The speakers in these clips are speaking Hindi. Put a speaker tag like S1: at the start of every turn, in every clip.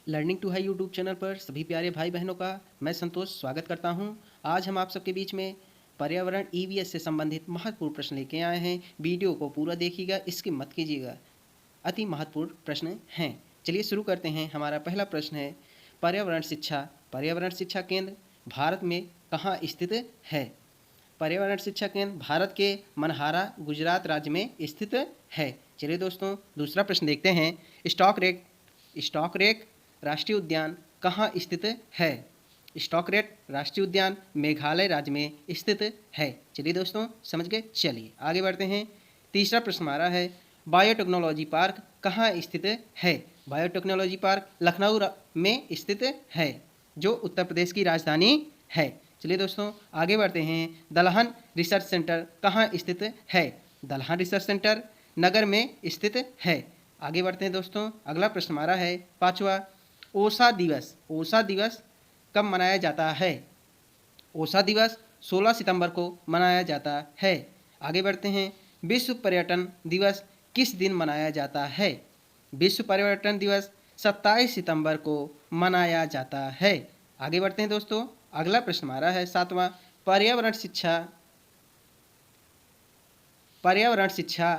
S1: Learning to high YouTube channel पर सभी प्यारे भाई बहनों का मैं संतोष स्वागत करता हूं। आज हम आप सबके बीच में पर्यावरण ईवीएस से संबंधित महत्वपूर्ण प्रश्न लेके आए हैं। वीडियो को पूरा देखिएगा, स्किप मत कीजिएगा। अति महत्वपूर्ण प्रश्न हैं। चलिए शुरू करते हैं। हमारा पहला प्रश्न है, पर्यावरण शिक्षा केंद्र भारत में कहाँ स्थित है? पर्यावरण शिक्षा केंद्र भारत के मनहारा गुजरात राज्य में स्थित है। चलिए दोस्तों दूसरा प्रश्न देखते हैं। स्टॉकरेट राष्ट्रीय उद्यान कहाँ स्थित है? स्टॉकरेट राष्ट्रीय उद्यान मेघालय राज्य में स्थित है। चलिए दोस्तों समझ गए। चलिए आगे बढ़ते हैं। तीसरा प्रश्न हमारा है, बायोटेक्नोलॉजी पार्क कहाँ स्थित है? बायोटेक्नोलॉजी पार्क लखनऊ में स्थित है, जो उत्तर प्रदेश की राजधानी है। चलिए दोस्तों आगे बढ़ते हैं। दलहन रिसर्च सेंटर कहाँ स्थित है? दलहन रिसर्च सेंटर नगर में स्थित है। आगे बढ़ते हैं दोस्तों। अगला प्रश्न हमारा है पांचवा, ओसा दिवस कब मनाया जाता है? ओसा दिवस 16 सितंबर को मनाया जाता है। आगे बढ़ते हैं। विश्व पर्यटन दिवस किस दिन मनाया जाता है? विश्व पर्यटन दिवस 27 सितंबर को मनाया जाता है। आगे बढ़ते हैं दोस्तों। अगला प्रश्न हमारा है सातवां, पर्यावरण शिक्षा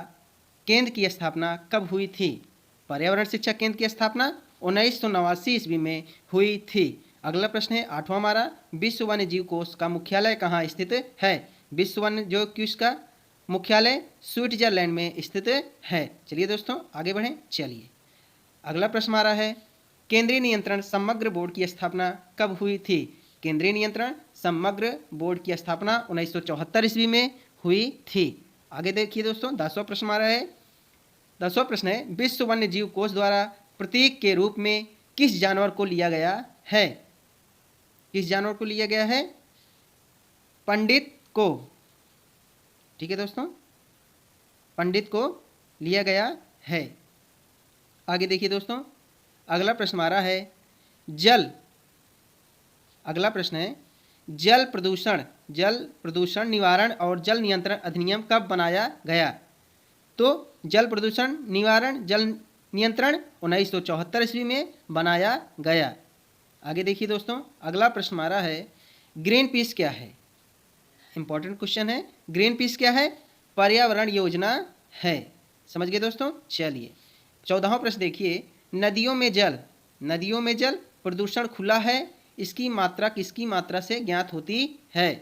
S1: केंद्र की स्थापना कब हुई थी? पर्यावरण शिक्षा केंद्र की स्थापना 1989 ईस्वी में हुई थी। अगला प्रश्न है आठवां हमारा, विश्व वन्य जीव कोष का मुख्यालय कहाँ स्थित है? विश्व वन्य जीव कोष का मुख्यालय स्विट्जरलैंड में स्थित है। चलिए दोस्तों आगे बढ़ें। चलिए अगला प्रश्न हमारा है, केंद्रीय नियंत्रण समग्र बोर्ड की स्थापना कब हुई थी? केंद्रीय नियंत्रण समग्र बोर्ड की स्थापना 1974 ईस्वी में हुई थी। आगे देखिए दोस्तों। 10वां प्रश्न हमारा है, 10वां प्रश्न है, विश्व वन्य जीव कोष द्वारा प्रतीक के रूप में किस जानवर को लिया गया है? किस जानवर को लिया गया है? पंडित को। ठीक है दोस्तों, पंडित को लिया गया है। आगे देखिए दोस्तों। अगला प्रश्न हमारा है अगला प्रश्न है, जल प्रदूषण निवारण और जल नियंत्रण अधिनियम कब बनाया गया? तो जल प्रदूषण निवारण जल नियंत्रण 1974 ईस्वी में बनाया गया। आगे देखिए दोस्तों। अगला प्रश्न हमारा है, ग्रीन पीस क्या है? इंपॉर्टेंट क्वेश्चन है। ग्रीन पीस क्या है? पर्यावरण योजना है। समझ गए दोस्तों। चलिए 14वां प्रश्न देखिए, नदियों में जल प्रदूषण खुला है, इसकी मात्रा किसकी मात्रा से ज्ञात होती है?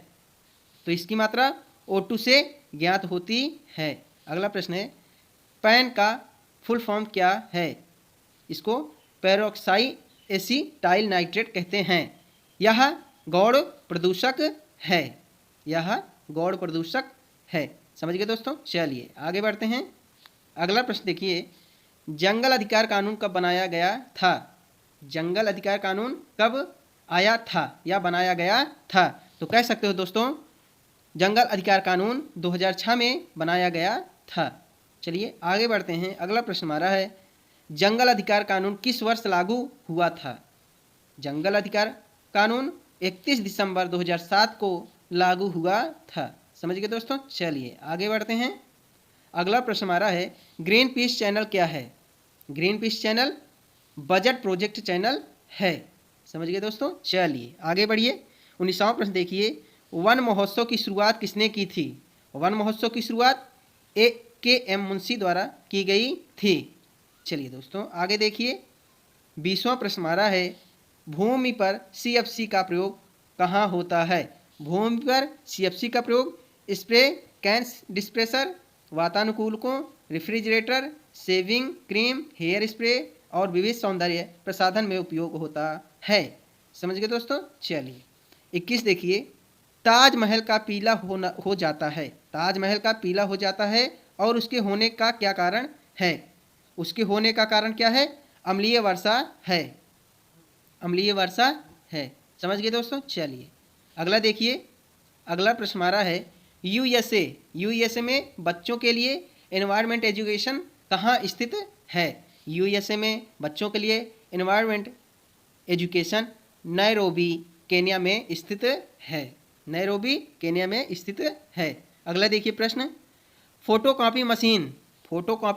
S1: तो इसकी मात्रा O2 से ज्ञात होती है। अगला प्रश्न है, पैन का फुल फॉर्म क्या है? इसको पेरोक्साइड एसीटाइल नाइट्रेट कहते हैं। यह गौण प्रदूषक है। समझ गए दोस्तों। चलिए आगे बढ़ते हैं। अगला प्रश्न देखिए, जंगल अधिकार कानून कब बनाया गया था? जंगल अधिकार कानून कब आया था या बनाया गया था? तो कह सकते हो दोस्तों, जंगल अधिकार कानून 2006 में बनाया गया था। चलिए आगे बढ़ते हैं। अगला प्रश्न हमारा है, जंगल अधिकार कानून किस वर्ष लागू हुआ था? जंगल अधिकार कानून 31 दिसंबर 2007 को लागू हुआ था। समझ गए दोस्तों। चलिए आगे बढ़ते हैं। अगला प्रश्न हमारा है, ग्रीन पीस चैनल क्या है? Green peas channel budget project channel है। समझ गए दोस्तों। चलिए आगे बढ़िए। 19वां प्रश्न देखिए, वन महोत्सव की शुरुआत किसने की थी? वन महोत्सव की शुरुआत A.K.M. मुंशी द्वारा की गई थी। चलिए दोस्तों आगे देखिए। 20वां प्रश्न हमारा है, भूमि पर CFC का प्रयोग कहाँ होता है? भूमि पर CFC का प्रयोग स्प्रे कैंस डिस्पेंसर, वातानुकूलकों, refrigerator, shaving cream, hair spray और विविध सौंदर्य प्रसाधन में उपयोग होता है। समझ गए दोस्तों। चलिए 21 देखिए, ताजमहल का पीला हो जाता है। ताजमहल का पीला हो जाता है और उसके होने का क्या कारण है? उसके होने का कारण क्या है? अम्लीय वर्षा है। अम्लीय वर्षा है। समझ गए दोस्तों। चलिए अगला देखिए। अगला प्रश्न हमारा है, यूएसए में बच्चों के लिए एनवायरनमेंट एजुकेशन कहाँ स्थित है? यूएसए में बच्चों के लिए एनवायरनमेंट एजुकेशन नैरोबी केन्या में स्थित है। नैरोबी केन्या में स्थित है। अगला देखिए प्रश्न, फोटोकॉपी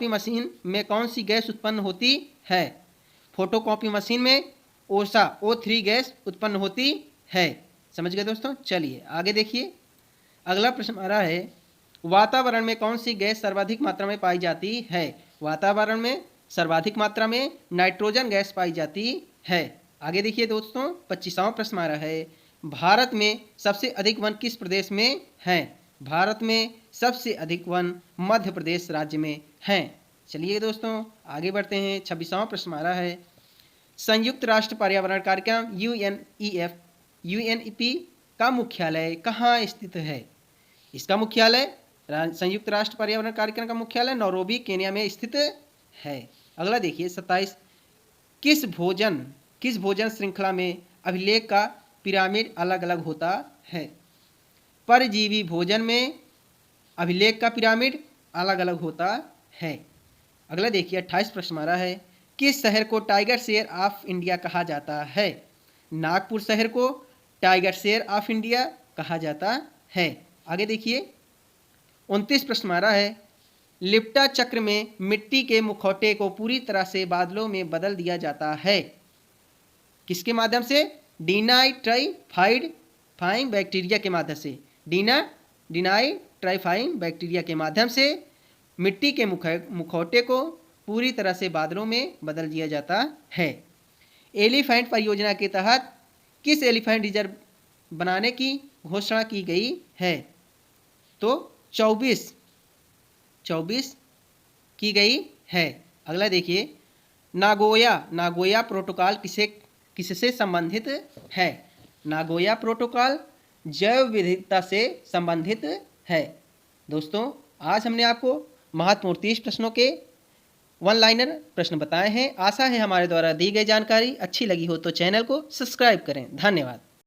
S1: मशीन में कौन सी गैस उत्पन्न होती है? फोटोकॉपी मशीन में ओसा O3 गैस उत्पन्न होती है। समझ गए दोस्तों। चलिए आगे देखिए, अगला प्रश्न हमारा है वातावरण में कौन सी गैस सर्वाधिक मात्रा में पाई जाती है। वातावरण में सर्वाधिक मात्रा में नाइट्रोजन गैस पाई जाती है। आगे देखिए दोस्तों, 25वां प्रश्न हमारा है भारत में सबसे अधिक वन किस प्रदेश में हैं। भारत में सबसे अधिक वन मध्य प्रदेश राज्य में हैं। चलिए दोस्तों आगे बढ़ते हैं। 26वां प्रश्न हमारा है संयुक्त राष्ट्र पर्यावरण कार्यक्रम यूएनईपी का मुख्यालय कहाँ स्थित है। इसका मुख्यालय, संयुक्त राष्ट्र पर्यावरण कार्यक्रम का मुख्यालय नैरोबी केन्या में स्थित है। अगला देखिए 27 किस भोजन श्रृंखला में अभिलेख का पिरामिड अलग अलग होता है। परजीवी भोजन में अभिलेख का पिरामिड अलग अलग होता है। अगला देखिए 28 प्रश्न हमारा है किस शहर को टाइगर शेयर ऑफ इंडिया कहा जाता है। नागपुर शहर को टाइगर शेयर ऑफ इंडिया कहा जाता है। आगे देखिए 29 प्रश्न हमारा है लिप्टा चक्र में मिट्टी के मुखौटे को पूरी तरह से बादलों में बदल दिया जाता है। किसके माध्यम से। डिनाइट्राइफाइंग बैक्टीरिया के माध्यम से। डिनाइट्राइफाइंग बैक्टीरिया के माध्यम से मिट्टी के मुखौटे को पूरी तरह से बादलों में बदल दिया जाता है। एलिफेंट परियोजना के तहत किस एलिफेंट रिजर्व बनाने की घोषणा की गई है। तो 24 की गई है। अगला देखिए नागोया प्रोटोकॉल किससे संबंधित है। नागोया प्रोटोकॉल जैव विविधता से संबंधित है। दोस्तों आज हमने आपको महत्वपूर्ण 30 प्रश्नों के वन लाइनर प्रश्न बताए हैं। आशा है हमारे द्वारा दी गई जानकारी अच्छी लगी हो तो चैनल को सब्सक्राइब करें। धन्यवाद।